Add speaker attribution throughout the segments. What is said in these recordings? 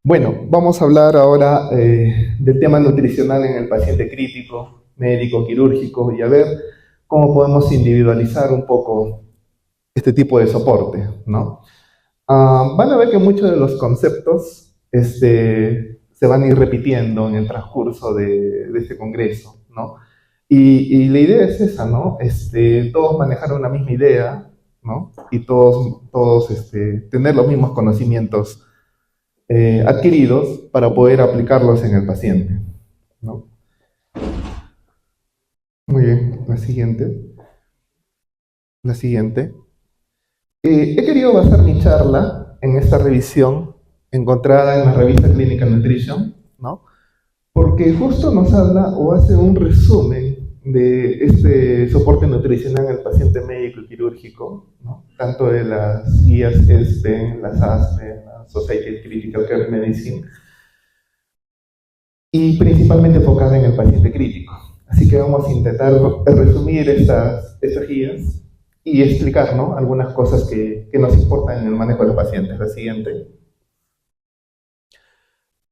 Speaker 1: Bueno, vamos a hablar ahora del tema nutricional en el paciente crítico, médico, quirúrgico y a ver cómo podemos individualizar un poco este tipo de soporte, ¿no? Van a ver que muchos de los conceptos se van a ir repitiendo en el transcurso de este congreso, ¿no? Y la idea es esa, ¿no? Todos manejar una misma idea, ¿no? Y todos tener los mismos conocimientos adquiridos para poder aplicarlos en el paciente, ¿no? Muy bien, la siguiente. La siguiente. He querido basar mi charla en esta revisión encontrada en la revista Clinical Nutrition, ¿no? Porque justo nos habla o hace un resumen de este soporte nutricional en el paciente médico y quirúrgico, ¿no? Tanto de las guías ESPEN, las ASPE, la Society of Critical Care Medicine, y principalmente enfocada en el paciente crítico. Así que vamos a intentar resumir estas guías y explicar, ¿no?, algunas cosas que nos importan en el manejo de los pacientes. La siguiente.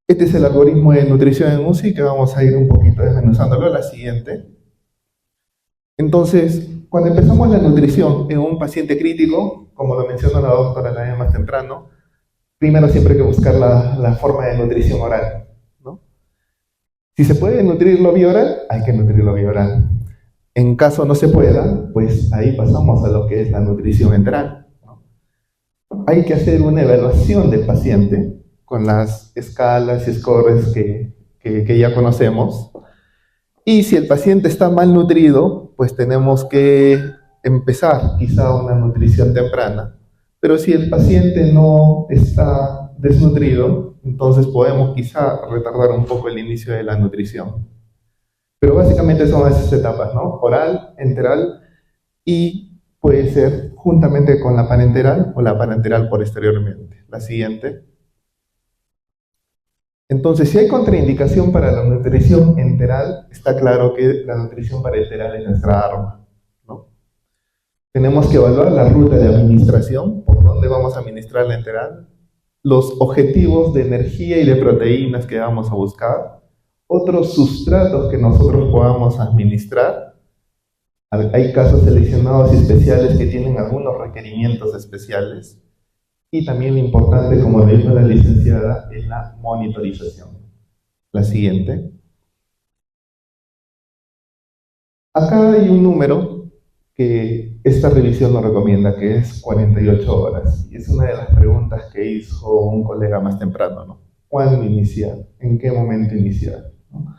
Speaker 1: Este es el algoritmo de nutrición en UCI que vamos a ir un poquito desmenuzándolo. La siguiente. Entonces, cuando empezamos la nutrición en un paciente crítico, como lo mencionó la doctora Nadia más temprano, primero siempre hay que buscar la forma de nutrición oral, ¿no? Si se puede nutrirlo vía oral, hay que nutrirlo vía oral. En caso no se pueda, pues ahí pasamos a lo que es la nutrición enteral, ¿no? Hay que hacer una evaluación del paciente con las escalas y scores que ya conocemos. Y si el paciente está mal nutrido, pues tenemos que empezar quizá una nutrición temprana. Pero si el paciente no está desnutrido, entonces podemos quizá retardar un poco el inicio de la nutrición. Pero básicamente son esas etapas, ¿no? Oral, enteral y puede ser juntamente con la parenteral o la parenteral posteriormente. La siguiente. Entonces, si hay contraindicación para la nutrición enteral, está claro que la nutrición parenteral es nuestra arma, ¿no? Tenemos que evaluar la ruta de administración, por dónde vamos a administrar la enteral, los objetivos de energía y de proteínas que vamos a buscar, otros sustratos que nosotros podamos administrar. Hay casos seleccionados y especiales que tienen algunos requerimientos especiales. Y también lo importante, como lo dijo la licenciada, es la monitorización. La siguiente. Acá hay un número que esta revisión nos recomienda, que es 48 horas. Y es una de las preguntas que hizo un colega más temprano, ¿no? ¿Cuándo iniciar? ¿En qué momento iniciar? ¿No?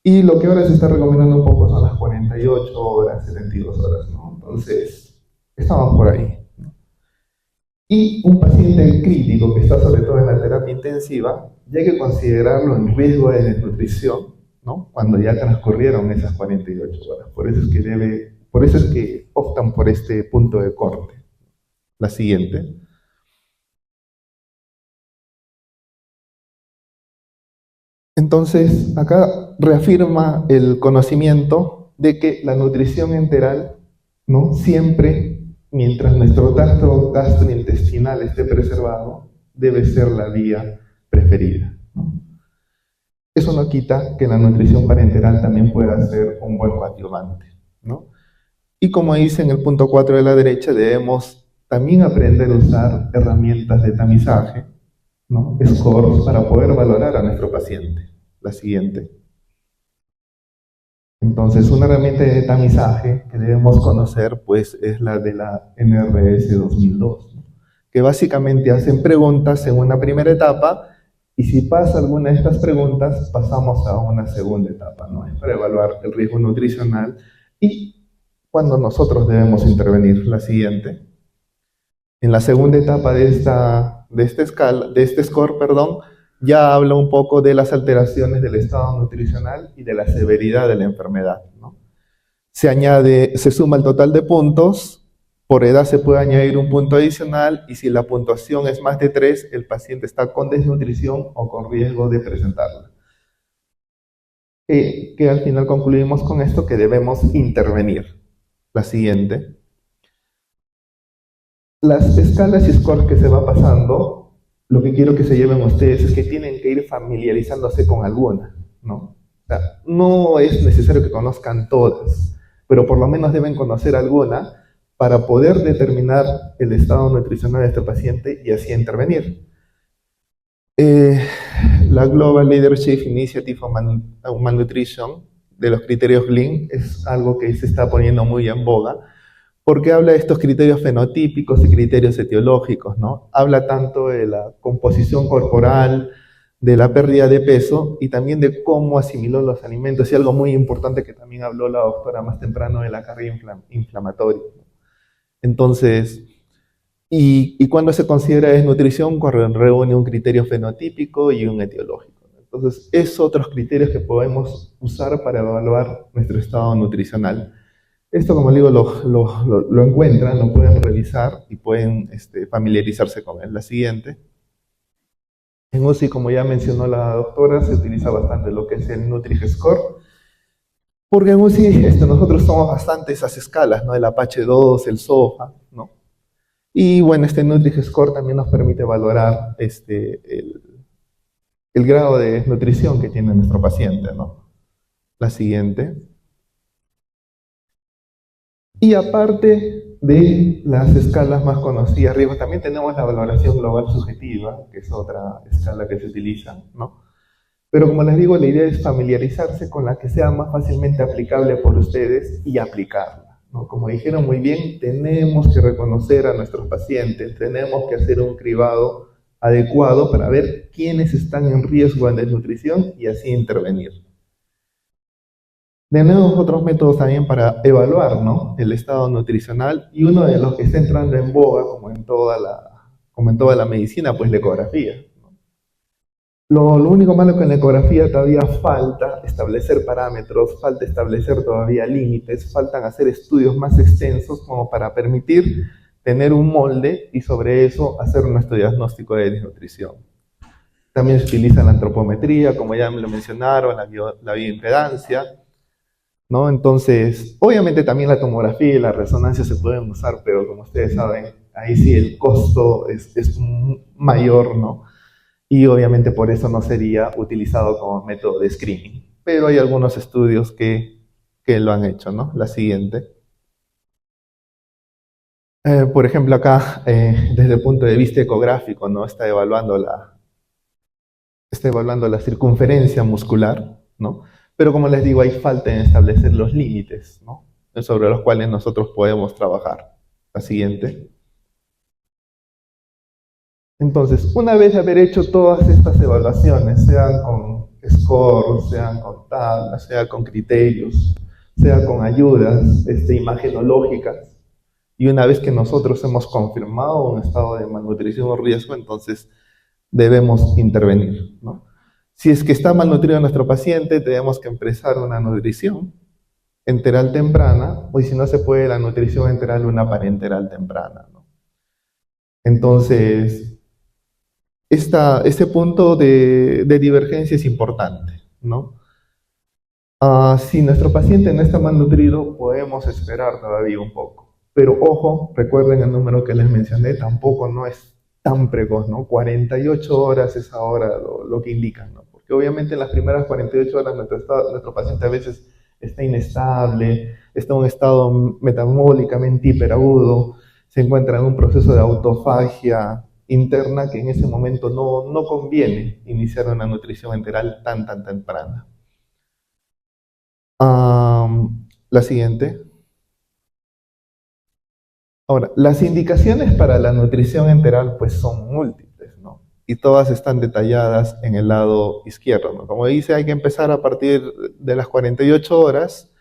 Speaker 1: Y lo que ahora se está recomendando un poco son las 48 horas, 72 horas, ¿no? Entonces, estamos por ahí. Y un paciente crítico que está sobre todo en la terapia intensiva, ya hay que considerarlo en riesgo de desnutrición, ¿no?, cuando ya transcurrieron esas 48 horas. Por eso es que optan por este punto de corte. La siguiente. Entonces, acá reafirma el conocimiento de que la nutrición enteral, ¿no?, siempre, mientras nuestro tracto gastrointestinal esté preservado, debe ser la vía preferida, ¿no? Eso no quita que la nutrición parenteral también pueda ser un buen coadyuvante, ¿no? Y como dice en el punto 4 de la derecha, debemos también aprender a usar herramientas de tamizaje, ¿no?, scores, para poder valorar a nuestro paciente. La siguiente. Entonces, una herramienta de tamizaje que debemos conocer, pues, es la de la NRS 2002, ¿no?, que básicamente hacen preguntas en una primera etapa y si pasa alguna de estas preguntas, pasamos a una segunda etapa, ¿no? Es para evaluar el riesgo nutricional y cuando nosotros debemos intervenir. La siguiente. En la segunda etapa de este score, ya habla un poco de las alteraciones del estado nutricional y de la severidad de la enfermedad, ¿no? Se suma el total de puntos, por edad se puede añadir un punto adicional y si la puntuación es más de 3, el paciente está con desnutrición o con riesgo de presentarla. Que al final concluimos con esto, que debemos intervenir. La siguiente. Las escalas y scores que se va pasando lo que quiero que se lleven ustedes es que tienen que ir familiarizándose con alguna, ¿no? O sea, no es necesario que conozcan todas, pero por lo menos deben conocer alguna para poder determinar el estado nutricional de este paciente y así intervenir. Eh, la Global Leadership Initiative on Malnutrition de los criterios Glean es algo que se está poniendo muy en boga porque habla de estos criterios fenotípicos y criterios etiológicos, ¿no? Habla tanto de la composición corporal, de la pérdida de peso y también de cómo asimiló los alimentos y algo muy importante que también habló la doctora más temprano de la carga inflamatoria. Entonces, y cuando se considera desnutrición, cuando reúne un criterio fenotípico y un etiológico. Entonces, es otros criterios que podemos usar para evaluar nuestro estado nutricional. Esto, como digo, lo encuentran, lo pueden revisar y pueden familiarizarse con él. La siguiente. En UCI, como ya mencionó la doctora, se utiliza bastante lo que es el Nutri-Score, porque en UCI nosotros tomamos bastante esas escalas, ¿no? El Apache 2, el SOFA, ¿no? Y bueno, este Nutri-Score también nos permite valorar el grado de nutrición que tiene nuestro paciente, ¿no? La siguiente. Y aparte de las escalas más conocidas arriba, también tenemos la valoración global subjetiva, que es otra escala que se utiliza, ¿no? Pero como les digo, la idea es familiarizarse con la que sea más fácilmente aplicable por ustedes y aplicarla, ¿no? Como dijeron muy bien, tenemos que reconocer a nuestros pacientes, tenemos que hacer un cribado adecuado para ver quiénes están en riesgo de desnutrición y así intervenir. Tenemos otros métodos también para evaluar, ¿no? El estado nutricional y uno de los que está entrando en boga, como en toda la medicina, pues la ecografía. Lo único malo que en la ecografía todavía falta establecer parámetros, falta establecer todavía límites, faltan hacer estudios más extensos como para permitir tener un molde y sobre eso hacer nuestro diagnóstico de desnutrición. También se utiliza la antropometría, como ya me lo mencionaron, la bioimpedancia, ¿no? Entonces, obviamente también la tomografía y la resonancia se pueden usar, pero como ustedes saben, ahí sí el costo es mayor, ¿no? Y obviamente por eso no sería utilizado como método de screening. Pero hay algunos estudios que lo han hecho, ¿no? La siguiente. Por ejemplo, acá, desde el punto de vista ecográfico, ¿no? Está evaluando la circunferencia muscular, ¿no? Pero como les digo, hay falta en establecer los límites, ¿no? Sobre los cuales nosotros podemos trabajar. La siguiente. Entonces, una vez de haber hecho todas estas evaluaciones, sean con scores, sean con tablas, sea con criterios, sea con ayudas imagenológicas, y una vez que nosotros hemos confirmado un estado de malnutrición o riesgo, entonces debemos intervenir, ¿no? Si es que está malnutrido nuestro paciente, tenemos que empezar una nutrición enteral temprana, o si no se puede, la nutrición enteral, una parenteral temprana, ¿no? Entonces, este punto de divergencia es importante, ¿no? Si nuestro paciente no está malnutrido, podemos esperar todavía un poco. Pero ojo, recuerden el número que les mencioné, tampoco no es tan precoz, ¿no? 48 horas es ahora lo que indican, ¿no? Porque obviamente en las primeras 48 horas nuestro paciente a veces está inestable, está en un estado metabólicamente hiperagudo, se encuentra en un proceso de autofagia interna que en ese momento no conviene iniciar una nutrición enteral tan temprana. La siguiente. Ahora, las indicaciones para la nutrición enteral pues son múltiples, ¿no? Y todas están detalladas en el lado izquierdo, ¿no? Como dice, hay que empezar a partir de las 48 horas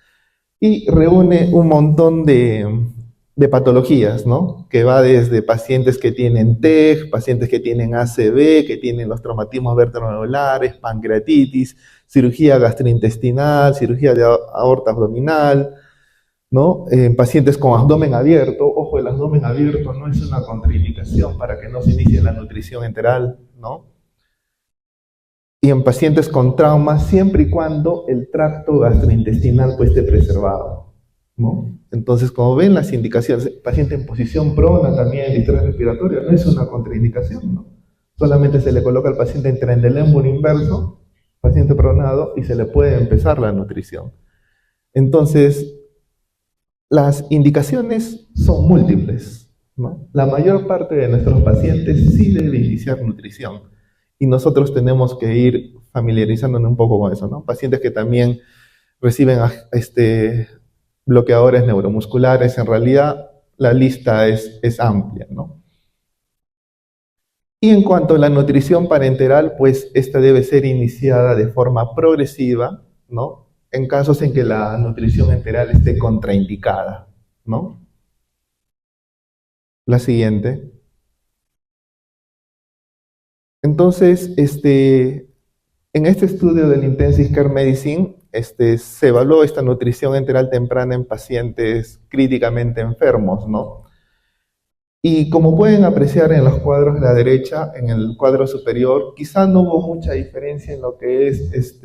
Speaker 1: y reúne un montón de patologías, ¿no? Que va desde pacientes que tienen TEG, pacientes que tienen ACV, que tienen los traumatismos vertebrovasculares, pancreatitis, cirugía gastrointestinal, cirugía de aorta abdominal, ¿no? Pacientes con abdomen abierto. Ojo, el abdomen abierto no es una contraindicación para que no se inicie la nutrición enteral, ¿no? Y en pacientes con traumas, siempre y cuando el tracto gastrointestinal pues, esté preservado, ¿no? Entonces, como ven las indicaciones, paciente en posición prona también, distrés respiratorio, no es una contraindicación, ¿no? Solamente se le coloca al paciente en Trendelenburg inverso, paciente pronado, y se le puede empezar la nutrición. Entonces, las indicaciones son múltiples, ¿no? La mayor parte de nuestros pacientes sí debe iniciar nutrición y nosotros tenemos que ir familiarizándonos un poco con eso, ¿no? Pacientes que también reciben bloqueadores neuromusculares, en realidad la lista es amplia, ¿no? Y en cuanto a la nutrición parenteral, pues esta debe ser iniciada de forma progresiva, ¿no? En casos en que la nutrición enteral esté contraindicada, ¿no? La siguiente. Entonces, en este estudio del Intensive Care Medicine, se evaluó esta nutrición enteral temprana en pacientes críticamente enfermos, ¿no? Y como pueden apreciar en los cuadros de la derecha, en el cuadro superior, quizá no hubo mucha diferencia en lo que es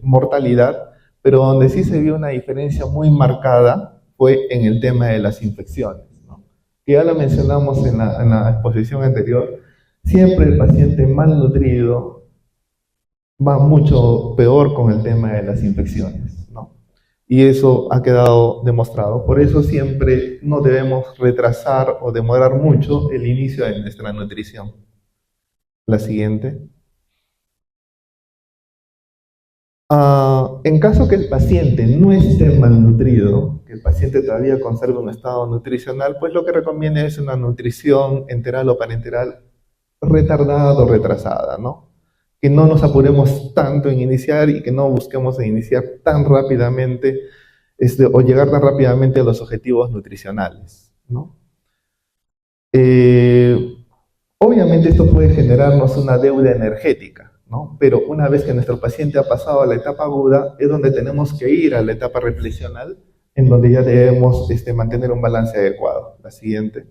Speaker 1: mortalidad, pero donde sí se vio una diferencia muy marcada fue en el tema de las infecciones, ¿no? Que ya lo mencionamos en la exposición anterior, siempre el paciente malnutrido va mucho peor con el tema de las infecciones, ¿no? Y eso ha quedado demostrado. Por eso siempre no debemos retrasar o demorar mucho el inicio de nuestra nutrición. La siguiente. En caso que el paciente no esté malnutrido, que el paciente todavía conserve un estado nutricional, pues lo que recomienda es una nutrición enteral o parenteral retardada o retrasada, ¿no? Que no nos apuremos tanto en iniciar y que no busquemos en iniciar tan rápidamente o llegar tan rápidamente a los objetivos nutricionales, ¿no? Eh, Obviamente esto puede generarnos una deuda energética, ¿no? Pero una vez que nuestro paciente ha pasado a la etapa aguda, es donde tenemos que ir a la etapa reflexional, en donde ya debemos mantener un balance adecuado. La siguiente.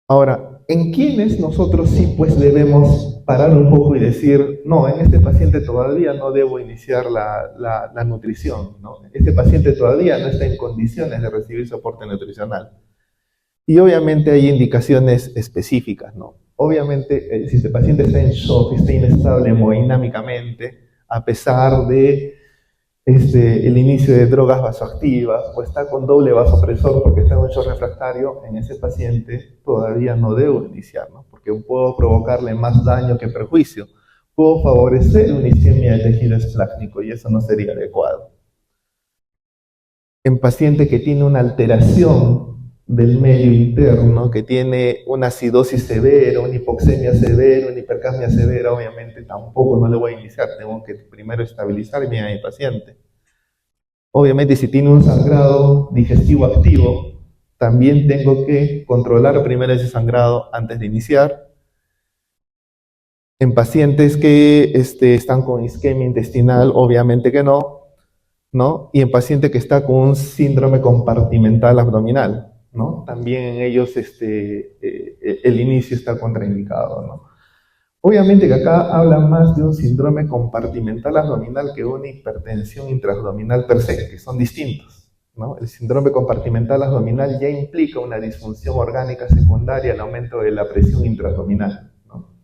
Speaker 1: Ahora, ¿en quiénes nosotros sí pues debemos parar un poco y decir, no, en este paciente todavía no debo iniciar la nutrición, ¿no? Este paciente todavía no está en condiciones de recibir soporte nutricional? Y obviamente hay indicaciones específicas, ¿no? Obviamente, si este paciente está en shock, está inestable hemodinámicamente, a pesar de el inicio de drogas vasoactivas, o está con doble vasopresor porque está en un shock refractario, en ese paciente todavía no debo iniciar, ¿no? Porque puedo provocarle más daño que perjuicio. Puedo favorecer una isquemia de tejido esplácnico y eso no sería adecuado. En paciente que tiene una alteración del medio interno, que tiene una acidosis severa, una hipoxemia severa, una hipercapnia severa, obviamente tampoco no le voy a iniciar, tengo que primero estabilizar bien a mi paciente. Obviamente si tiene un sangrado digestivo activo, también tengo que controlar primero ese sangrado antes de iniciar. En pacientes que están con isquemia intestinal, obviamente que no, ¿no? Y en paciente que está con un síndrome compartimental abdominal, ¿no? También en ellos el inicio está contraindicado, ¿no? Obviamente que acá habla más de un síndrome compartimental abdominal que una hipertensión intraabdominal per se, que son distintos, ¿no? El síndrome compartimental abdominal ya implica una disfunción orgánica secundaria al aumento de la presión intraabdominal, ¿no?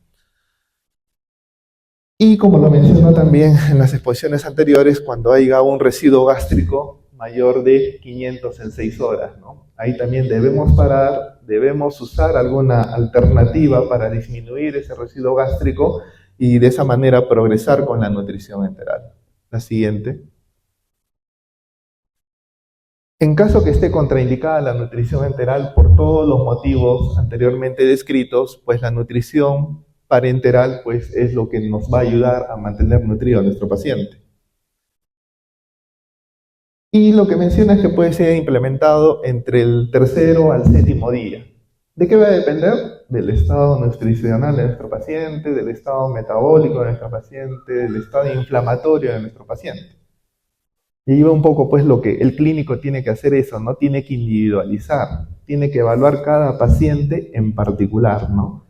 Speaker 1: Y como lo mencionó también en las exposiciones anteriores, cuando haya un residuo gástrico mayor de 500 en 6 horas, ¿no? Ahí también debemos parar, debemos usar alguna alternativa para disminuir ese residuo gástrico y de esa manera progresar con la nutrición enteral. La siguiente. En caso que esté contraindicada la nutrición enteral por todos los motivos anteriormente descritos, pues la nutrición parenteral pues, es lo que nos va a ayudar a mantener nutrido a nuestro paciente. Y lo que menciona es que puede ser implementado entre el tercero al séptimo día. ¿De qué va a depender? Del estado nutricional de nuestro paciente, del estado metabólico de nuestro paciente, del estado inflamatorio de nuestro paciente. Y ahí va un poco pues lo que el clínico tiene que hacer eso, ¿no? Tiene que individualizar, tiene que evaluar cada paciente en particular, ¿no?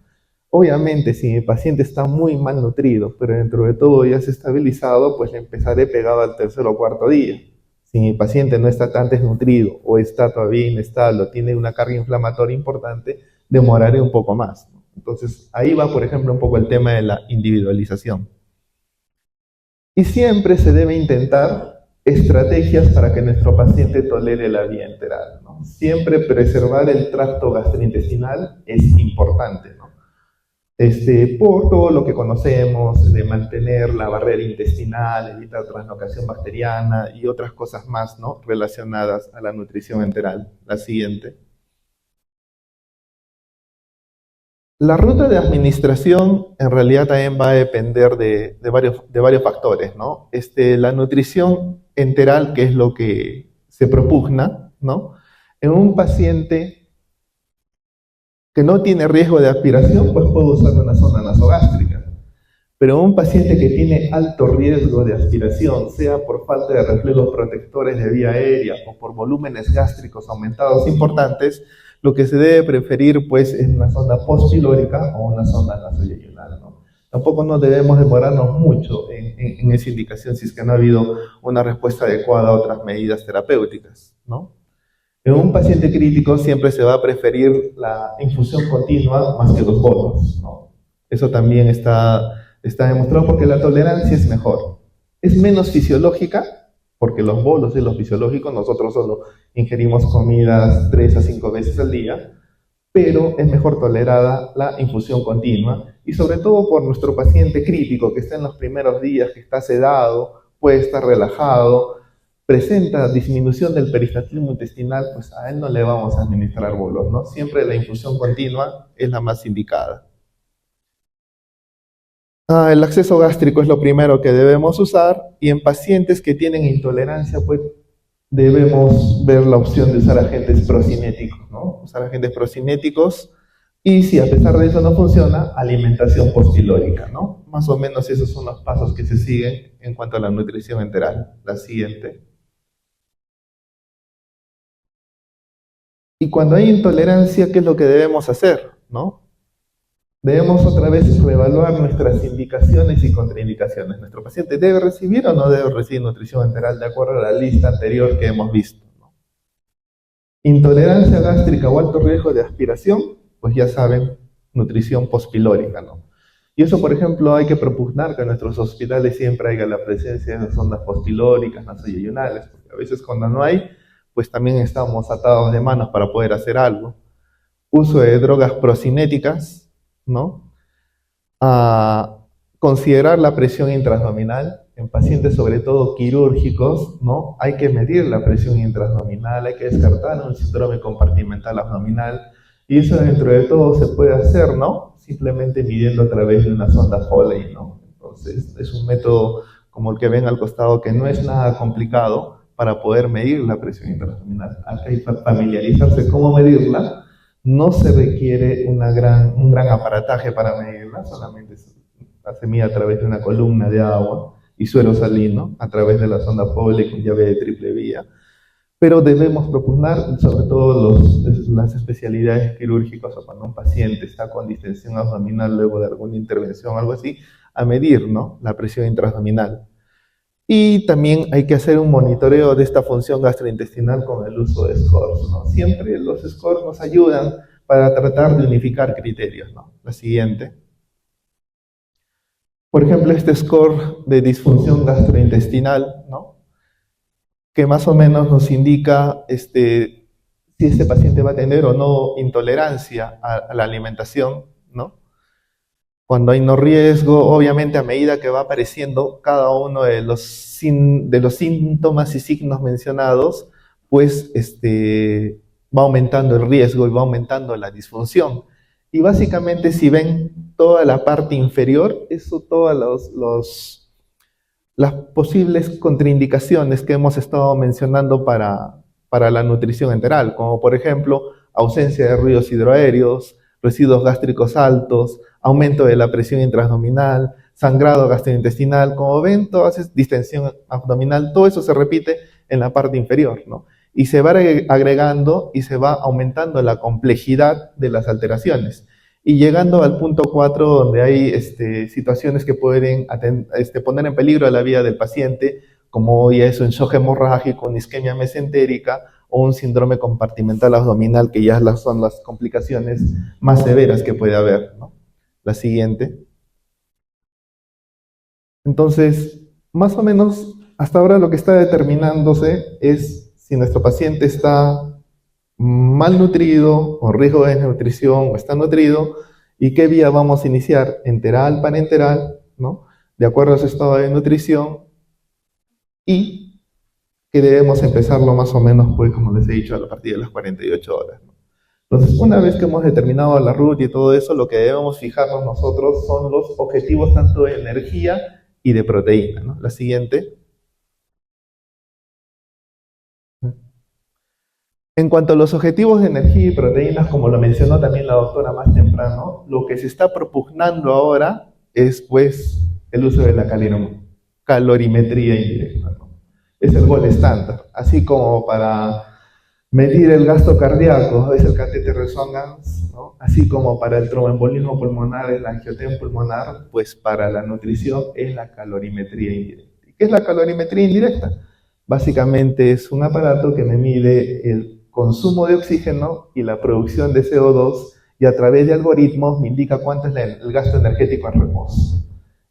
Speaker 1: Obviamente, si mi paciente está muy mal nutrido, pero dentro de todo ya se ha estabilizado, pues le empezaré pegado al tercer o cuarto día. Si mi paciente no está tan desnutrido o está todavía inestable o tiene una carga inflamatoria importante, demoraré un poco más, ¿no? Entonces, ahí va, por ejemplo, un poco el tema de la individualización. Y siempre se debe intentar estrategias para que nuestro paciente tolere la vía enteral, ¿no? Siempre preservar el tracto gastrointestinal es importante, ¿no? Por todo lo que conocemos de mantener la barrera intestinal, evitar translocación bacteriana y otras cosas más, ¿no?, relacionadas a la nutrición enteral. La siguiente. La ruta de administración en realidad también va a depender de varios factores, ¿no? La nutrición enteral, que es lo que se propugna, ¿no? En un paciente que no tiene riesgo de aspiración, pues puede usar una sonda nasogástrica. Pero un paciente que tiene alto riesgo de aspiración, sea por falta de reflejos protectores de vía aérea o por volúmenes gástricos aumentados importantes, lo que se debe preferir pues es una sonda postpilórica o una sonda nasoyeyunal, ¿no? Tampoco nos debemos demorarnos mucho en esa indicación si es que no ha habido una respuesta adecuada a otras medidas terapéuticas, ¿no? En un paciente crítico siempre se va a preferir la infusión continua más que los bolos, ¿no? Eso también está demostrado porque la tolerancia es mejor. Es menos fisiológica, porque los bolos de los fisiológicos, nosotros solo ingerimos comidas 3 a 5 veces al día, pero es mejor tolerada la infusión continua, y sobre todo por nuestro paciente crítico que está en los primeros días, que está sedado, puede estar relajado, presenta disminución del peristaltismo intestinal, pues a él no le vamos a administrar bolos, ¿no? Siempre la infusión continua es la más indicada. El acceso gástrico es lo primero que debemos usar, y en pacientes que tienen intolerancia, pues debemos ver la opción de usar agentes procinéticos, ¿no? Usar agentes procinéticos, y si a pesar de eso no funciona, alimentación postpilórica, ¿no? Más o menos esos son los pasos que se siguen en cuanto a la nutrición enteral. La siguiente. Y cuando hay intolerancia, ¿qué es lo que debemos hacer, no? Debemos otra vez reevaluar nuestras indicaciones y contraindicaciones. ¿Nuestro paciente debe recibir o no debe recibir nutrición enteral de acuerdo a la lista anterior que hemos visto, ¿no? Intolerancia gástrica o alto riesgo de aspiración, pues ya saben, nutrición postpilórica, ¿no? Y eso, por ejemplo, hay que propugnar que en nuestros hospitales siempre haya la presencia de sondas postpilóricas, nasoyeyunales, porque a veces cuando no hay, pues también estamos atados de manos para poder hacer algo. Uso de drogas procinéticas, ¿no? A considerar la presión intraabdominal en pacientes sobre todo quirúrgicos, ¿no? Hay que medir la presión intraabdominal, hay que descartar un síndrome compartimental abdominal, y eso dentro de todo se puede hacer, ¿no? Simplemente midiendo a través de una sonda Foley, ¿no? Entonces es un método como el que ven al costado que no es nada complicado para poder medir la presión intraabdominal. Hay que familiarizarse cómo medirla. No se requiere un gran aparataje para medirla, solamente se mide a través de una columna de agua y suero salino, a través de la sonda Foley con llave de triple vía. Pero debemos propugnar, sobre todo las especialidades quirúrgicas, o cuando un paciente está con distensión abdominal luego de alguna intervención o algo así, a medir, ¿no?, la presión intraabdominal. Y también hay que hacer un monitoreo de esta función gastrointestinal con el uso de scores, ¿no? Siempre los scores nos ayudan para tratar de unificar criterios, ¿no? La siguiente. Por ejemplo, este score de disfunción gastrointestinal, ¿no?, que más o menos nos indica si este paciente va a tener o no intolerancia a la alimentación, ¿no? Cuando hay no riesgo, obviamente a medida que va apareciendo cada uno de los síntomas y signos mencionados, pues va aumentando el riesgo y va aumentando la disfunción. Y básicamente, si ven toda la parte inferior, eso, todas las posibles contraindicaciones que hemos estado mencionando para la nutrición enteral, como por ejemplo ausencia de ruidos hidroaéreos, residuos gástricos altos, aumento de la presión intraabdominal, sangrado gastrointestinal. Como ven, toda esa distensión abdominal, todo eso se repite en la parte inferior, ¿no? Y se va agregando y se va aumentando la complejidad de las alteraciones. Y llegando al punto 4, donde hay situaciones que pueden poner en peligro la vida del paciente, como ya es un shock hemorrágico, una isquemia mesentérica o un síndrome compartimental abdominal, que ya son las complicaciones más severas que puede haber, ¿no? La siguiente. Entonces, más o menos, hasta ahora lo que está determinándose es si nuestro paciente está malnutrido o riesgo de desnutrición o está nutrido y qué vía vamos a iniciar, enteral, parenteral, ¿no? De acuerdo a su estado de nutrición y que debemos empezarlo más o menos, pues como les he dicho, a partir de las 48 horas, ¿no? Entonces, una vez que hemos determinado la ruta y todo eso, lo que debemos fijarnos nosotros son los objetivos tanto de energía y de proteína, ¿no? La siguiente. En cuanto a los objetivos de energía y proteínas, como lo mencionó también la doctora más temprano, lo que se está propugnando ahora es pues el uso de la calorimetría indirecta, ¿no? Es el gol estándar, así como para medir el gasto cardíaco es el catéter resonance, ¿no? Así como para el tromboembolismo pulmonar, el angiotensión pulmonar, pues para la nutrición es la calorimetría indirecta. ¿Qué es la calorimetría indirecta? Básicamente es un aparato que me mide el consumo de oxígeno y la producción de CO2 y a través de algoritmos me indica cuánto es el gasto energético en reposo.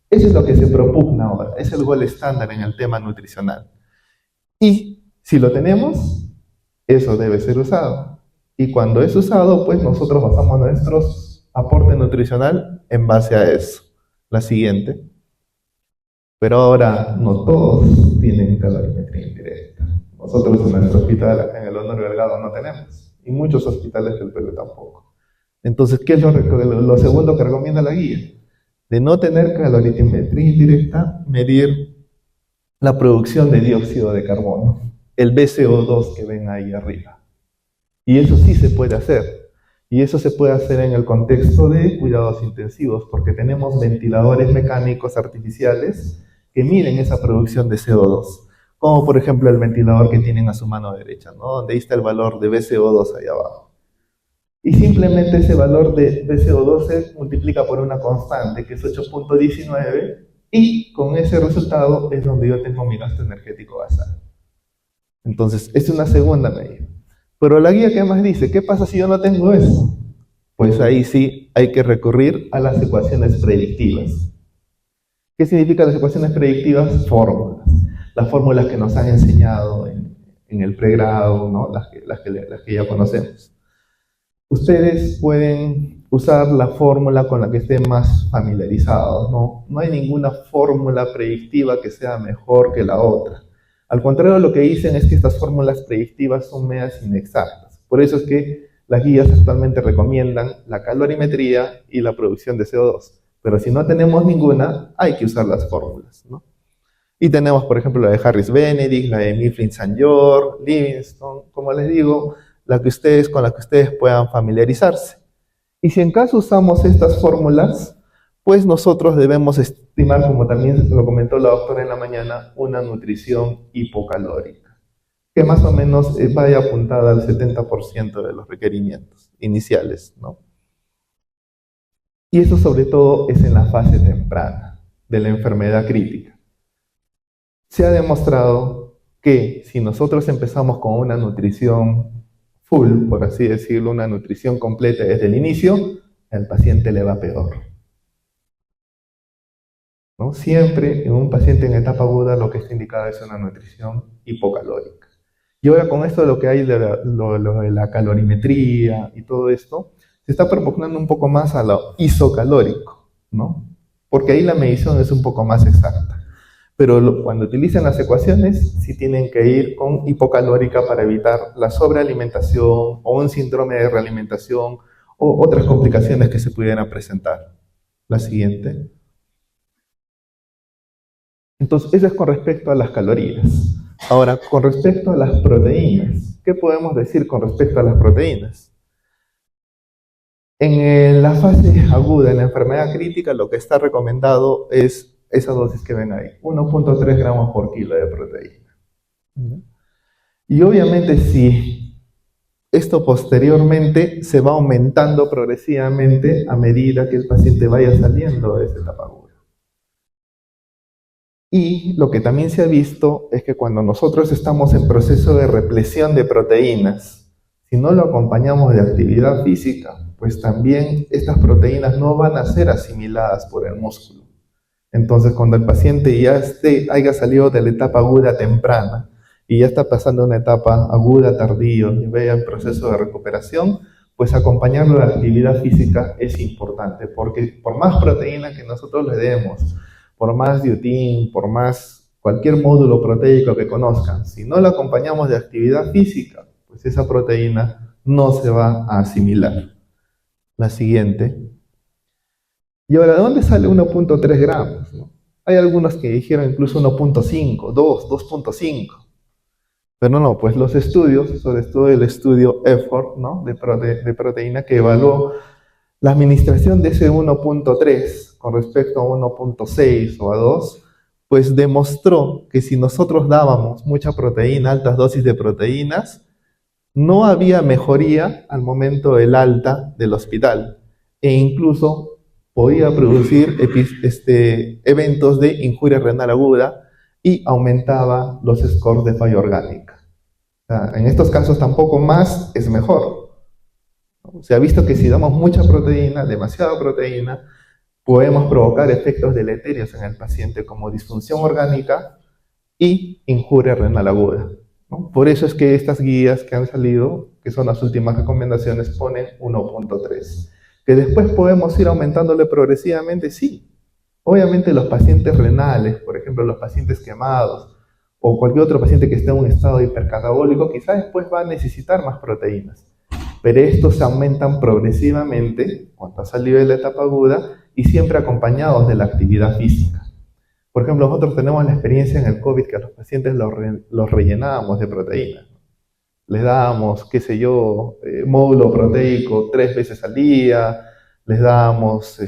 Speaker 1: Eso es lo que se propugna ahora, es el gol estándar en el tema nutricional. Y si lo tenemos, eso debe ser usado. Y cuando es usado, pues nosotros basamos nuestro aporte nutricional en base a eso. La siguiente. Pero ahora no todos tienen calorimetría indirecta. Nosotros en nuestro hospital, en el Honor Delgado, no tenemos. Y muchos hospitales del Perú tampoco. Entonces, ¿qué es lo segundo que recomienda la guía? De no tener calorimetría indirecta, medir la producción de dióxido de carbono, el BCO2 que ven ahí arriba. Y eso sí se puede hacer. Y eso se puede hacer en el contexto de cuidados intensivos, porque tenemos ventiladores mecánicos artificiales que miden esa producción de CO2, como por ejemplo el ventilador que tienen a su mano derecha, ¿no? Donde ahí está el valor de BCO2 ahí abajo. Y simplemente ese valor de BCO2 se multiplica por una constante, que es 8.19, y con ese resultado es donde yo tengo mi gasto energético basal. Entonces, es una segunda medida. Pero la guía, ¿qué más dice? ¿Qué pasa si yo no tengo eso? Pues ahí sí hay que recurrir a las ecuaciones predictivas. ¿Qué significan las ecuaciones predictivas? Fórmulas. Las fórmulas que nos han enseñado en el pregrado, ¿no? las que ya conocemos. Ustedes pueden usar la fórmula con la que estén más familiarizados, ¿no? No hay ninguna fórmula predictiva que sea mejor que la otra. Al contrario, lo que dicen es que estas fórmulas predictivas son medias inexactas. Por eso es que las guías actualmente recomiendan la calorimetría y la producción de CO2. Pero si no tenemos ninguna, hay que usar las fórmulas, ¿no? Y tenemos, por ejemplo, la de Harris-Benedict, la de Mifflin-St. Livingstone, como les digo, con la que ustedes puedan familiarizarse. Y si en caso usamos estas fórmulas, pues nosotros debemos estimar, como también lo comentó la doctora en la mañana, una nutrición hipocalórica, que más o menos vaya apuntada al 70% de los requerimientos iniciales, ¿no? Y eso sobre todo es en la fase temprana de la enfermedad crítica. Se ha demostrado que si nosotros empezamos con una nutrición full, por así decirlo, una nutrición completa desde el inicio, al paciente le va peor, ¿no? Siempre en un paciente en etapa aguda lo que está indicado es una nutrición hipocalórica. Y ahora con esto de lo que hay de la calorimetría y todo esto, se está propugnando un poco más a lo isocalórico, ¿no? Porque ahí la medición es un poco más exacta. Pero cuando utilicen las ecuaciones, sí tienen que ir con hipocalórica para evitar la sobrealimentación o un síndrome de realimentación o otras complicaciones que se pudieran presentar. La siguiente. Entonces, eso es con respecto a las calorías. Ahora, con respecto a las proteínas, ¿qué podemos decir con respecto a las proteínas? En la fase aguda, en la enfermedad crítica, lo que está recomendado es esa dosis que ven ahí, 1.3 gramos por kilo de proteína. Y obviamente si esto posteriormente se va aumentando progresivamente a medida que el paciente vaya saliendo de esa etapa aguda. Y lo que también se ha visto es que cuando nosotros estamos en proceso de represión de proteínas, si no lo acompañamos de actividad física, pues también estas proteínas no van a ser asimiladas por el músculo. Entonces, cuando el paciente ya haya salido de la etapa aguda temprana y ya está pasando una etapa aguda tardía y vaya en proceso de recuperación, pues acompañarlo de actividad física es importante, porque por más proteína que nosotros le demos, por más biotín, por más cualquier módulo proteico que conozcan, si no lo acompañamos de actividad física, pues esa proteína no se va a asimilar. La siguiente. Y ahora, ¿de dónde sale 1.3 gramos? ¿No? Hay algunos que dijeron incluso 1.5, 2, 2.5. Pero no, pues los estudios, sobre todo el estudio EFFORT, ¿no? de proteína, que evaluó la administración de ese 1.3 con respecto a 1.6 o a 2, pues demostró que si nosotros dábamos mucha proteína, altas dosis de proteínas, no había mejoría al momento del alta del hospital e incluso podía producir eventos de injuria renal aguda y aumentaba los scores de falla orgánica. O sea, en estos casos tampoco más es mejor. Se ha visto que si damos mucha proteína, demasiada proteína, podemos provocar efectos deleterios en el paciente como disfunción orgánica y injuria renal aguda, ¿no? Por eso es que estas guías que han salido, que son las últimas recomendaciones, ponen 1.3. Que después podemos ir aumentándole progresivamente, sí. Obviamente los pacientes renales, por ejemplo los pacientes quemados, o cualquier otro paciente que esté en un estado hipercatabólico, quizás después va a necesitar más proteínas. Pero estos se aumentan progresivamente cuando ha salido de la etapa aguda y siempre acompañados de la actividad física. Por ejemplo, nosotros tenemos la experiencia en el COVID que a los pacientes los rellenábamos de proteínas. Les dábamos, qué sé yo, módulo proteico 3 veces al día, les dábamos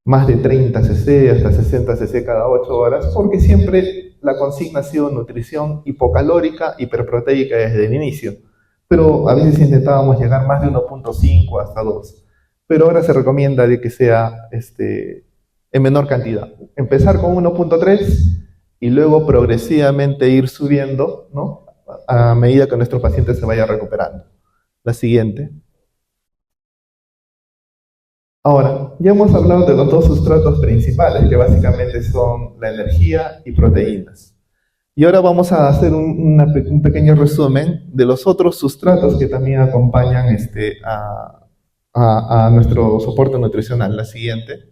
Speaker 1: más de 30 cc hasta 60 cc cada 8 horas, porque siempre la consigna ha sido nutrición hipocalórica, hiperproteica desde el inicio. Pero a veces intentábamos llegar más de 1.5 hasta 2. Pero ahora se recomienda de que sea en menor cantidad. Empezar con 1.3 y luego progresivamente ir subiendo, ¿no? A medida que nuestro paciente se vaya recuperando. La siguiente. Ahora, ya hemos hablado de los dos sustratos principales, que básicamente son la energía y proteínas. Y ahora vamos a hacer un pequeño resumen de los otros sustratos que también acompañan a nuestro soporte nutricional. La siguiente.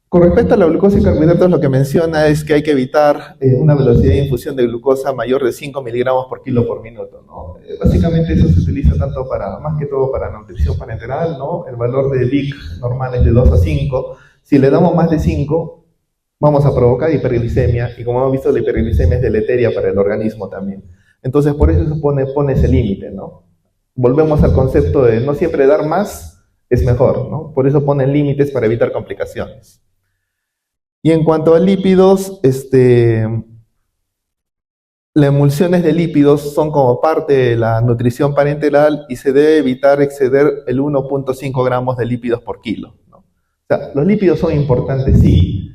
Speaker 1: Con respecto a la glucosa y carbohidratos, lo que menciona es que hay que evitar una velocidad de infusión de glucosa mayor de 5 miligramos por kilo por minuto, ¿no? Básicamente eso se utiliza tanto para, más que todo para nutrición parenteral, ¿no? El valor de VIC normal es de 2 a 5. Si le damos más de 5, vamos a provocar hiperglicemia, y como hemos visto, la hiperglicemia es deleteria para el organismo también. Entonces, por eso se pone ese límite, ¿no? Volvemos al concepto de no siempre dar más es mejor, ¿no? Por eso ponen límites para evitar complicaciones. Y en cuanto a lípidos, las emulsiones de lípidos son como parte de la nutrición parenteral y se debe evitar exceder el 1.5 gramos de lípidos por kilo, ¿no? O sea, los lípidos son importantes, sí,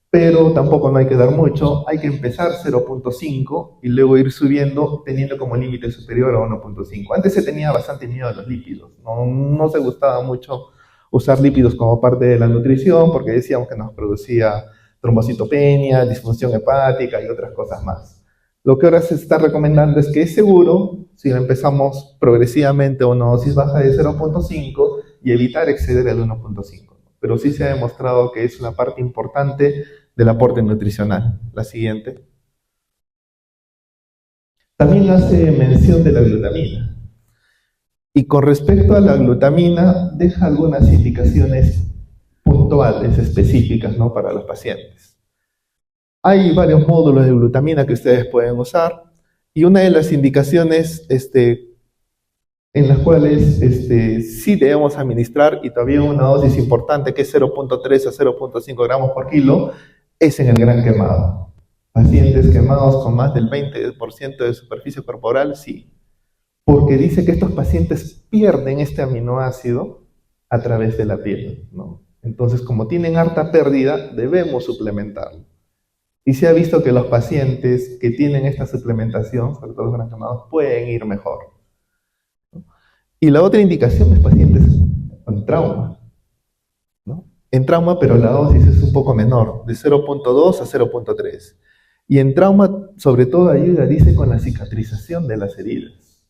Speaker 1: pero tampoco no hay que dar mucho. Hay que empezar 0.5 y luego ir subiendo teniendo como límite superior a 1.5. Antes se tenía bastante miedo a los lípidos, no se gustaba mucho usar lípidos como parte de la nutrición porque decíamos que nos producía trombocitopenia, disfunción hepática y otras cosas más. Lo que ahora se está recomendando es que es seguro si empezamos progresivamente a una dosis baja de 0.5 y evitar exceder el 1.5. Pero sí se ha demostrado que es una parte importante del aporte nutricional. La siguiente. También hace mención de la glutamina. Y con respecto a la glutamina, deja algunas indicaciones puntuales, específicas, ¿no? Para los pacientes. Hay varios módulos de glutamina que ustedes pueden usar y una de las indicaciones en las cuales sí debemos administrar y todavía una dosis importante que es 0.3 a 0.5 gramos por kilo es en el gran quemado. Pacientes quemados con más del 20% de superficie corporal, sí. Porque dice que estos pacientes pierden este aminoácido a través de la piel, ¿no? Entonces, como tienen harta pérdida, debemos suplementarlo. Y se ha visto que los pacientes que tienen esta suplementación, sobre todo los gran quemados, pueden ir mejor. Y la otra indicación es pacientes con trauma, ¿no? En trauma, pero la dosis es un poco menor, de 0.2 a 0.3. Y en trauma, sobre todo, ayuda, dice, con la cicatrización de las heridas.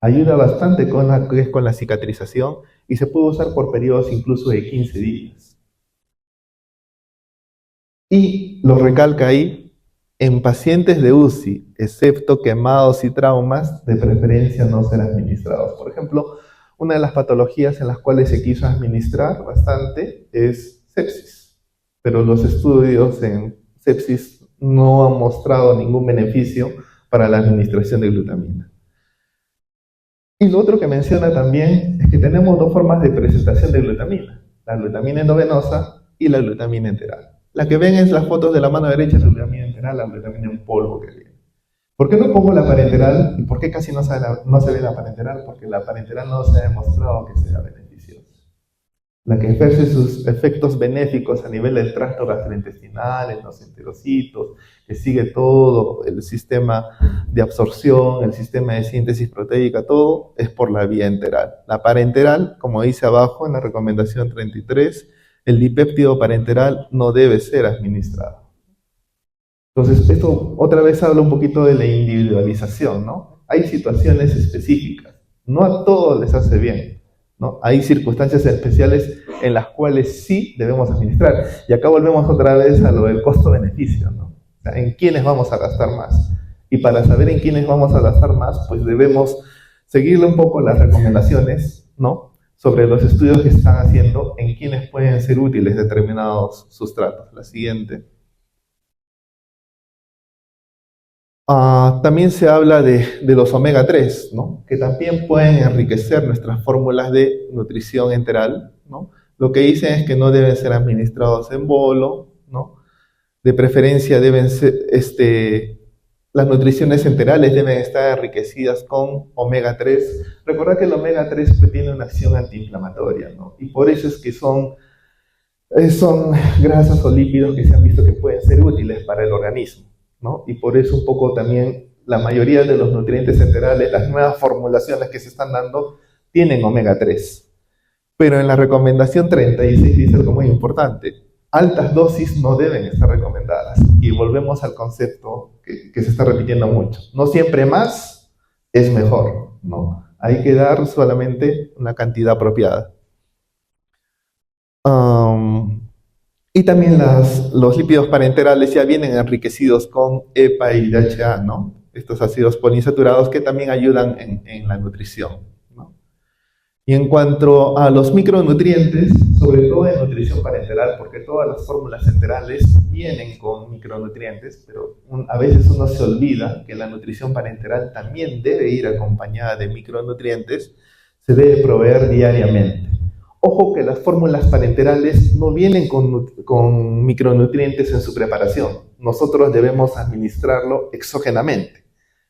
Speaker 1: Ayuda bastante con la cicatrización y se puede usar por periodos incluso de 15 días. Y lo recalca ahí, en pacientes de UCI, excepto quemados y traumas, de preferencia no ser administrados. Por ejemplo, una de las patologías en las cuales se quiso administrar bastante es sepsis, pero los estudios en sepsis no han mostrado ningún beneficio para la administración de glutamina. Y lo otro que menciona también es que tenemos dos formas de presentación de glutamina, la glutamina endovenosa y la glutamina enteral. La que ven es las fotos de la mano derecha, es la glutamina enteral, la glutamina en polvo que viene. ¿Por qué no pongo la parenteral? ¿Y por qué casi no se ve la parenteral? Porque la parenteral no se ha demostrado que sea beneficiosa. La que ejerce sus efectos benéficos a nivel del tracto gastrointestinal, en los enterocitos, que sigue todo el sistema de absorción, el sistema de síntesis proteica, todo es por la vía enteral. La parenteral, como dice abajo en la recomendación 33, el dipéptido parenteral no debe ser administrado. Entonces, esto otra vez habla un poquito de la individualización, ¿no? Hay situaciones específicas, no a todos les hace bien, ¿no? Hay circunstancias especiales en las cuales sí debemos administrar. Y acá volvemos otra vez a lo del costo-beneficio, ¿no? O sea, en quiénes vamos a gastar más. Y para saber en quiénes vamos a gastar más, pues debemos seguirle un poco las recomendaciones, ¿no?, sobre los estudios que se están haciendo en quiénes pueden ser útiles determinados sustratos. La siguiente. También se habla de los omega 3, ¿no?, que también pueden enriquecer nuestras fórmulas de nutrición enteral, ¿no? Lo que dicen es que no deben ser administrados en bolo, ¿no? De preferencia deben ser, las nutriciones enterales deben estar enriquecidas con omega 3. Recordad que el omega 3 pues, tiene una acción antiinflamatoria, ¿no? Y por eso es que son grasas o lípidos que se han visto que pueden ser útiles para el organismo, ¿no? Y por eso un poco también la mayoría de los nutrientes enterales, las nuevas formulaciones que se están dando, tienen omega 3. Pero en la recomendación 36 dice algo muy importante: altas dosis no deben estar recomendadas. Y volvemos al concepto que se está repitiendo mucho. No siempre más es mejor, ¿no? Hay que dar solamente una cantidad apropiada. Y también los lípidos parenterales ya vienen enriquecidos con EPA y DHA, ¿no? Estos ácidos poliinsaturados que también ayudan en la nutrición, ¿no? Y en cuanto a los micronutrientes, sobre todo en nutrición parenteral, porque todas las fórmulas enterales vienen con micronutrientes, pero a veces uno se olvida que la nutrición parenteral también debe ir acompañada de micronutrientes, se debe proveer diariamente. Ojo que las fórmulas parenterales no vienen con micronutrientes en su preparación. Nosotros debemos administrarlo exógenamente,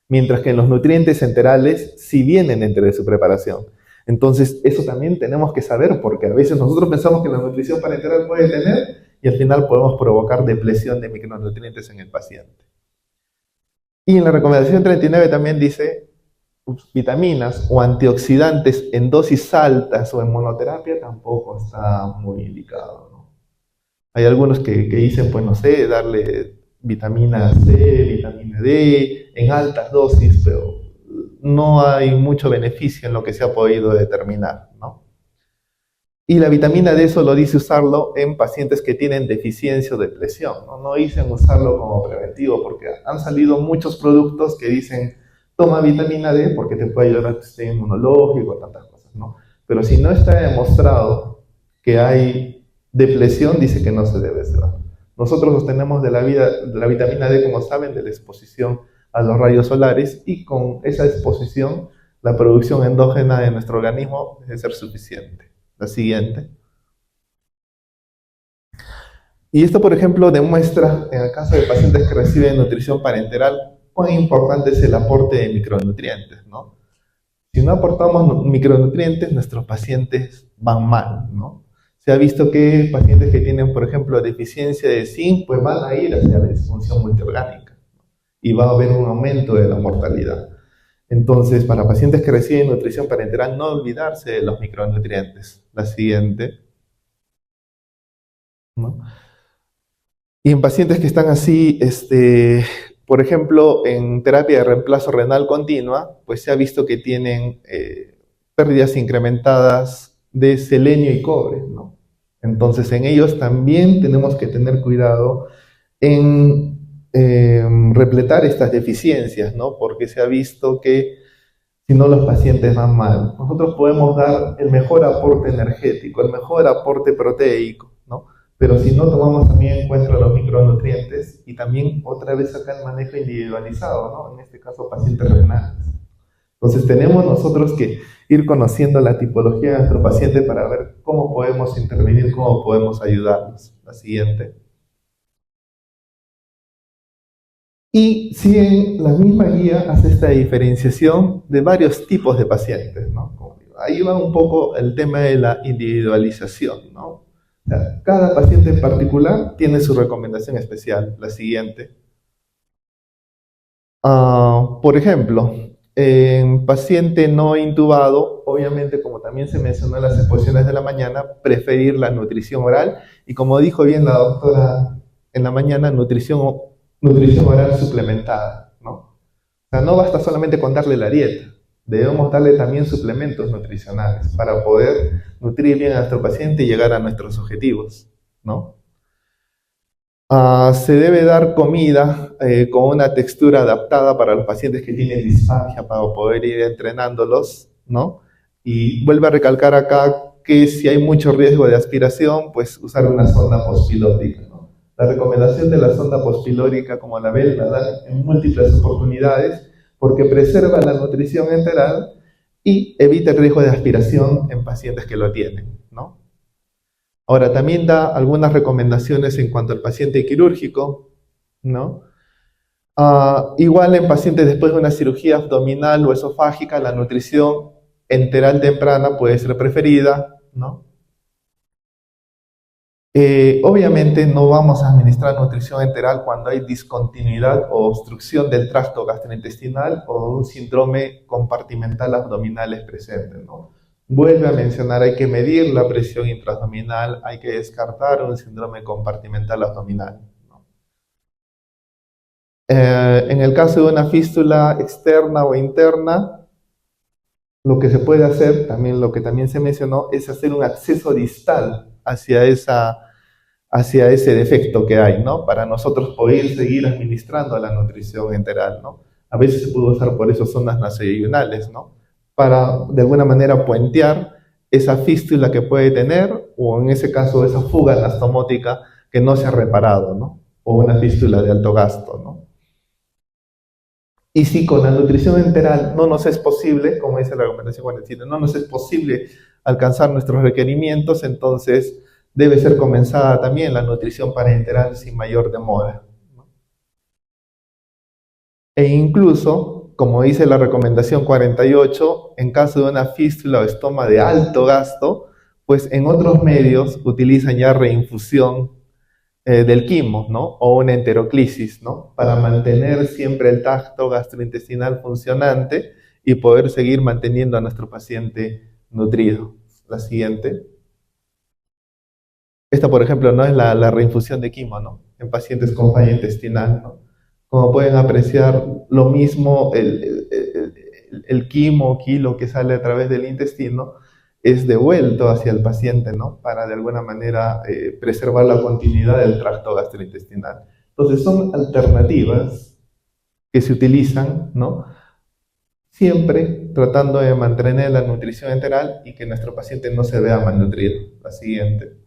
Speaker 1: mientras que en los nutrientes enterales sí vienen dentro de su preparación. Entonces, eso también tenemos que saber, porque a veces nosotros pensamos que la nutrición parenteral puede tener y al final podemos provocar depleción de micronutrientes en el paciente. Y en la recomendación 39 también dice vitaminas o antioxidantes en dosis altas o en monoterapia tampoco está muy indicado, ¿no? Hay algunos que dicen, pues no sé, darle vitamina C, vitamina D en altas dosis, pero no hay mucho beneficio en lo que se ha podido determinar, ¿no? Y la vitamina D solo dice usarlo en pacientes que tienen deficiencia o depresión, ¿no? No dicen usarlo como preventivo, porque han salido muchos productos que dicen toma vitamina D porque te puede ayudar a tu sistema inmunológico, tantas cosas, ¿no? Pero si no está demostrado que hay depresión, dice que no se debe dar. Nosotros obtenemos de la vitamina D, como saben, de la exposición a los rayos solares, y con esa exposición la producción endógena de nuestro organismo debe ser suficiente. La siguiente. Y esto, por ejemplo, demuestra, en el caso de pacientes que reciben nutrición parenteral, cuán importante es el aporte de micronutrientes, ¿no? Si no aportamos micronutrientes, nuestros pacientes van mal, ¿no? Se ha visto que pacientes que tienen, por ejemplo, deficiencia de zinc, pues van a ir hacia la disfunción multiorgánica y va a haber un aumento de la mortalidad. Entonces, para pacientes que reciben nutrición parenteral, no olvidarse de los micronutrientes. La siguiente, ¿no? Y en pacientes que están así, por ejemplo, en terapia de reemplazo renal continua, pues se ha visto que tienen pérdidas incrementadas de selenio y cobre, ¿no? Entonces, en ellos también tenemos que tener cuidado en repletar estas deficiencias, ¿no? Porque se ha visto que si no los pacientes van mal. Nosotros podemos dar el mejor aporte energético, el mejor aporte proteico, ¿no? Pero si no tomamos también en cuenta los micronutrientes y también otra vez acá el manejo individualizado, ¿no? En este caso pacientes renales. Entonces tenemos nosotros que ir conociendo la tipología de nuestro paciente para ver cómo podemos intervenir, cómo podemos ayudarlos. La siguiente. Y si en la misma guía hace esta diferenciación de varios tipos de pacientes, ¿no? Ahí va un poco el tema de la individualización, ¿no? O sea, cada paciente en particular tiene su recomendación especial. La siguiente. Por ejemplo, en paciente no intubado, obviamente, como también se mencionó en las exposiciones de la mañana, preferir la nutrición oral. Y como dijo bien la doctora en la mañana, nutrición oral suplementada, ¿no? O sea, no basta solamente con darle la dieta, debemos darle también suplementos nutricionales para poder nutrir bien a nuestro paciente y llegar a nuestros objetivos, ¿no? Se debe dar comida con una textura adaptada para los pacientes que tienen disfagia para poder ir entrenándolos, ¿no? Y vuelve a recalcar acá que si hay mucho riesgo de aspiración, pues usar una sonda postpilórica, ¿no? La recomendación de la sonda postpilórica, como la ven, la dan en múltiples oportunidades porque preserva la nutrición enteral y evita el riesgo de aspiración en pacientes que lo tienen, ¿no? Ahora, también da algunas recomendaciones en cuanto al paciente quirúrgico, ¿no? Igual en pacientes después de una cirugía abdominal o esofágica, la nutrición enteral temprana puede ser preferida, ¿no? Obviamente no vamos a administrar nutrición enteral cuando hay discontinuidad o obstrucción del tracto gastrointestinal o un síndrome compartimental abdominal presente, ¿no? Vuelve a mencionar, hay que medir la presión intraabdominal, hay que descartar un síndrome compartimental abdominal, ¿no? En el caso de una fístula externa o interna, lo que se puede hacer, también lo que también se mencionó, es hacer un acceso distal hacia ese defecto que hay, ¿no? Para nosotros poder seguir administrando la nutrición enteral, ¿no? A veces se puede usar por eso sondas nasoyunales, ¿no? Para de alguna manera puentear esa fístula que puede tener, o en ese caso esa fuga anastomótica que no se ha reparado, ¿no? O una fístula de alto gasto, ¿no? Y si con la nutrición enteral no nos es posible, como dice la recomendación 47, no nos es posible alcanzar nuestros requerimientos, entonces debe ser comenzada también la nutrición parenteral sin mayor demora. E incluso, como dice la recomendación 48, en caso de una fístula o estoma de alto gasto, pues en otros medios utilizan ya reinfusión del quimo, ¿no? O una enteroclisis, ¿no? Para mantener siempre el tracto gastrointestinal funcionante y poder seguir manteniendo a nuestro paciente nutrido. La siguiente. Esta, por ejemplo, no es la reinfusión de quimo, ¿no? En pacientes con falla intestinal, ¿no? Como pueden apreciar, lo mismo, el quimo o kilo que sale a través del intestino es devuelto hacia el paciente, ¿no? Para de alguna manera preservar la continuidad del tracto gastrointestinal. Entonces son alternativas que se utilizan, ¿no? Siempre tratando de mantener la nutrición enteral y que nuestro paciente no se vea malnutrido. La siguiente.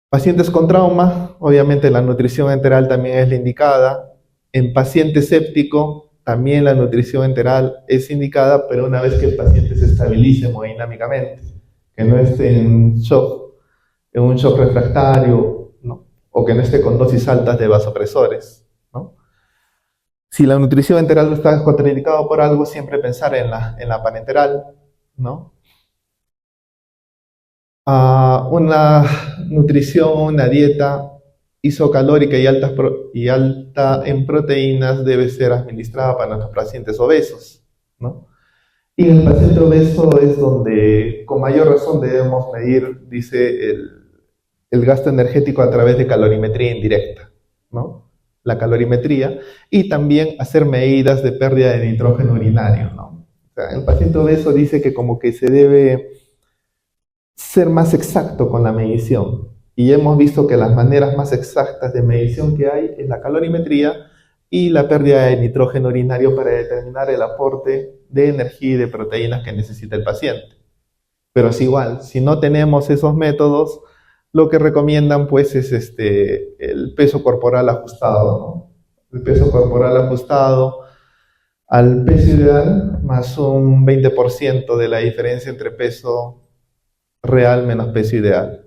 Speaker 1: Pacientes con trauma, obviamente la nutrición enteral también es la indicada. En paciente séptico, también la nutrición enteral es indicada, pero una vez que el paciente se estabilice hemodinámicamente, que no esté en shock, en un shock refractario, ¿no? O que no esté con dosis altas de vasopresores, ¿no? Si la nutrición enteral está contraindicada por algo, siempre pensar en la parenteral. ¿no? Una nutrición, una dieta isocalórica y alta en proteínas debe ser administrada para nuestros pacientes obesos, ¿no? Y en el paciente obeso es donde con mayor razón debemos medir, dice, el gasto energético a través de calorimetría indirecta, ¿no? La calorimetría, y también hacer medidas de pérdida de nitrógeno urinario, ¿no? O sea, el paciente obeso dice que como que se debe ser más exacto con la medición. Y hemos visto que las maneras más exactas de medición que hay es la calorimetría y la pérdida de nitrógeno urinario para determinar el aporte de energía y de proteínas que necesita el paciente. Pero es igual, si no tenemos esos métodos, lo que recomiendan pues es el peso corporal ajustado, ¿no? El peso corporal ajustado al peso ideal más un 20% de la diferencia entre peso real menos peso ideal.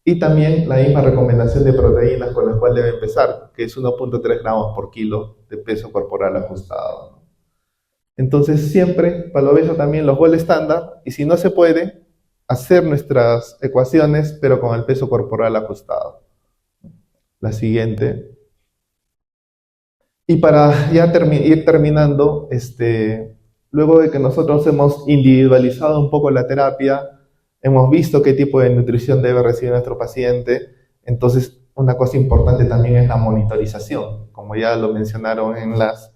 Speaker 1: Y también la misma recomendación de proteínas con la cual debe empezar, que es 1.3 gramos por kilo de peso corporal ajustado. Entonces siempre, para lo obeso también los goles estándar, y si no se puede, hacer nuestras ecuaciones, pero con el peso corporal ajustado. La siguiente. Y para ya ir terminando, luego de que nosotros hemos individualizado un poco la terapia, hemos visto qué tipo de nutrición debe recibir nuestro paciente, entonces una cosa importante también es la monitorización, como ya lo mencionaron en las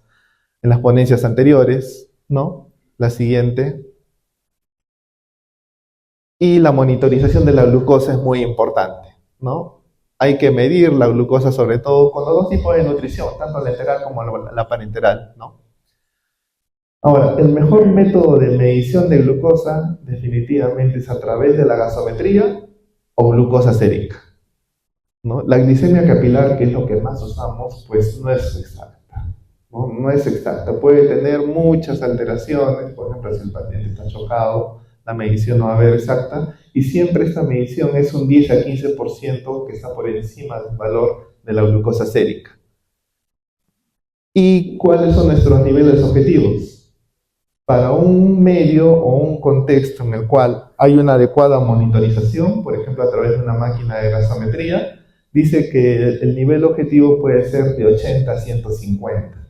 Speaker 1: ponencias anteriores, ¿no? La siguiente. Y la monitorización de la glucosa es muy importante, ¿no? Hay que medir la glucosa sobre todo con los dos tipos de nutrición, tanto la enteral como la parenteral, ¿no? Ahora, el mejor método de medición de glucosa definitivamente es a través de la gasometría o glucosa sérica, ¿no? La glicemia capilar, que es lo que más usamos, pues no es exacta, ¿no? No es exacta, puede tener muchas alteraciones, por ejemplo, si el paciente está chocado, la medición no va a ver exacta, y siempre esta medición es un 10 a 15% que está por encima del valor de la glucosa sérica. ¿Y cuáles son nuestros niveles objetivos? Para un medio o un contexto en el cual hay una adecuada monitorización, por ejemplo a través de una máquina de gasometría, dice que el nivel objetivo puede ser de 80 a 150.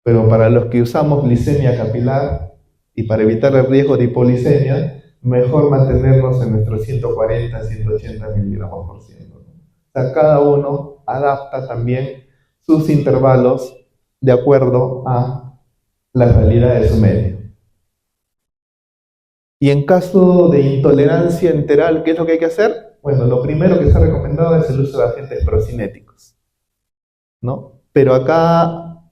Speaker 1: Pero para los que usamos glicemia capilar y para evitar el riesgo de hipoglicemia, mejor mantenernos en nuestros 140 a 180 miligramos por ciento. O sea, cada uno adapta también sus intervalos de acuerdo a la realidad de su medio. Y en caso de intolerancia enteral, ¿qué es lo que hay que hacer? Bueno, lo primero que está recomendado es el uso de agentes procinéticos, ¿no? Pero acá,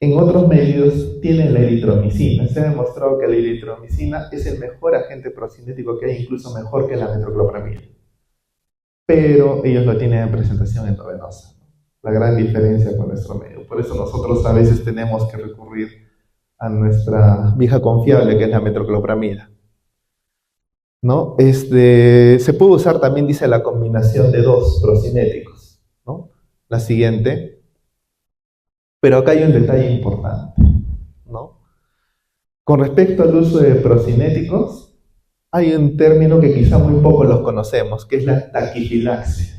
Speaker 1: en otros medios, tienen la eritromicina. Se ha demostrado que la eritromicina es el mejor agente procinético que hay, incluso mejor que la metoclopramida. Pero ellos lo tienen en presentación endovenosa, ¿no? La gran diferencia con nuestro medio. Por eso nosotros a veces tenemos que recurrir a nuestra vieja confiable, que es la metoclopramida, ¿no? Se puede usar también, dice, la combinación de dos procinéticos, ¿no? La siguiente. Pero acá hay un detalle importante, ¿no? Con respecto al uso de procinéticos, hay un término que quizá muy poco los conocemos, que es la taquifilaxia.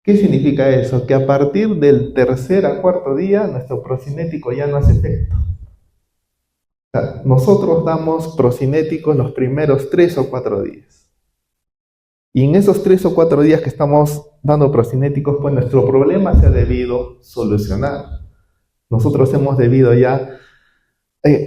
Speaker 1: ¿Qué significa eso? Que a partir del tercer a cuarto día, nuestro procinético ya no hace efecto. O sea, nosotros damos procinéticos los primeros 3 o 4 días. Y en esos 3 o 4 días que estamos dando procinéticos, pues nuestro problema se ha debido solucionar. Nosotros hemos debido ya,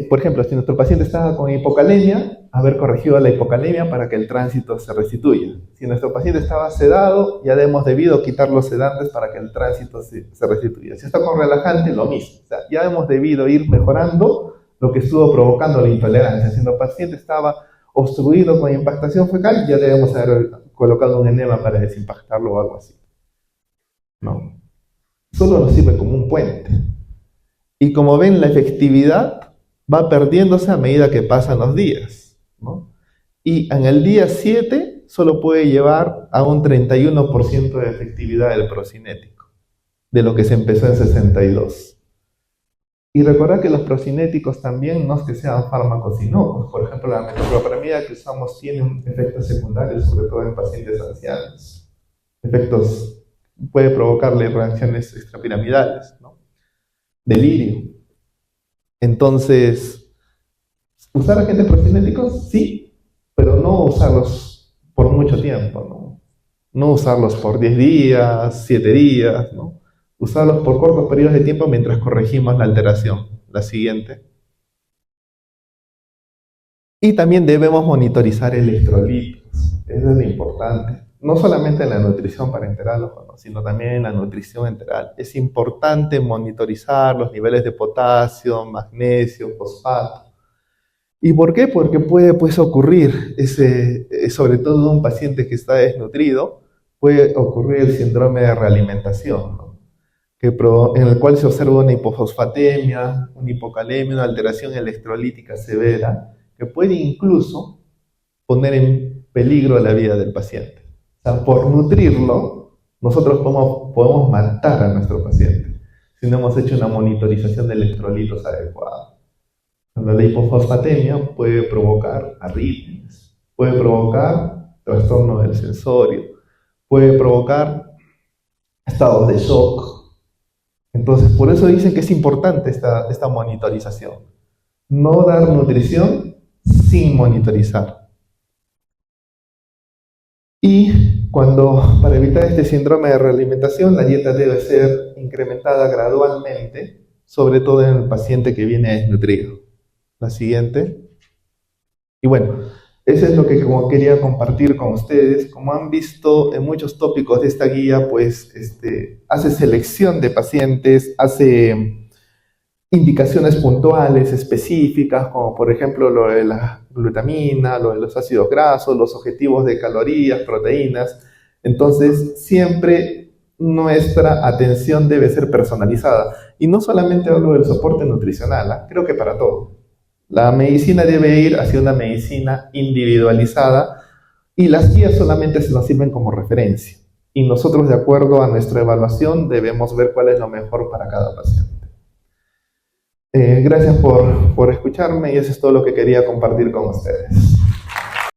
Speaker 1: por ejemplo, si nuestro paciente estaba con hipocalemia, haber corregido la hipocalemia para que el tránsito se restituya. Si nuestro paciente estaba sedado, ya hemos debido quitar los sedantes para que el tránsito se restituya. Si está con relajante, lo mismo. O sea, ya hemos debido ir mejorando lo que estuvo provocando la intolerancia. Si nuestro paciente estaba obstruido con impactación fecal, ya debemos haber colocado un enema para desimpactarlo o algo así, ¿no? Solo nos sirve como un puente. Y como ven, la efectividad va perdiéndose a medida que pasan los días, ¿no? Y en el día 7 solo puede llevar a un 31% de efectividad del procinético, de lo que se empezó en 62. Y recordar que los procinéticos también no es que sean fármacos inocuos. Por ejemplo, la metoclopramida que usamos tiene un efecto secundario, sobre todo en pacientes ancianos. Efectos, puede provocarle reacciones extrapiramidales, ¿no? Delirio. Entonces, ¿usar agentes procinéticos? Sí, pero no usarlos por mucho tiempo, ¿no? No usarlos por 10 días, 7 días, ¿no? Usarlos por cortos periodos de tiempo mientras corregimos la alteración. La siguiente. Y también debemos monitorizar electrolitos. Eso es lo importante. No solamente en la nutrición parenteral, ojo, ¿no? Sino también en la nutrición enteral. Es importante monitorizar los niveles de potasio, magnesio, fosfato. ¿Y por qué? Porque puede pues, ocurrir, sobre todo en un paciente que está desnutrido, puede ocurrir el síndrome de realimentación, ¿no? En el cual se observa una hipofosfatemia, una hipocalemia, una alteración electrolítica severa, que puede incluso poner en peligro la vida del paciente. O sea, por nutrirlo, nosotros podemos matar a nuestro paciente si no hemos hecho una monitorización de electrolitos adecuada. La hipofosfatemia puede provocar arritmias, puede provocar trastorno del sensorio, puede provocar estados de shock. Entonces, por eso dicen que es importante esta monitorización. No dar nutrición sin monitorizar. Y para evitar este síndrome de realimentación, la dieta debe ser incrementada gradualmente, sobre todo en el paciente que viene desnutrido. La siguiente. Y bueno, eso es lo que quería compartir con ustedes. Como han visto en muchos tópicos de esta guía, pues hace selección de pacientes, hace indicaciones puntuales, específicas, como por ejemplo lo de la glutamina, lo de los ácidos grasos, los objetivos de calorías, proteínas. Entonces, siempre nuestra atención debe ser personalizada. Y no solamente hablo del soporte nutricional, creo que para todo. La medicina debe ir hacia una medicina individualizada y las guías solamente se nos sirven como referencia. Y nosotros, de acuerdo a nuestra evaluación, debemos ver cuál es lo mejor para cada paciente. Gracias por escucharme y eso es todo lo que quería compartir con ustedes.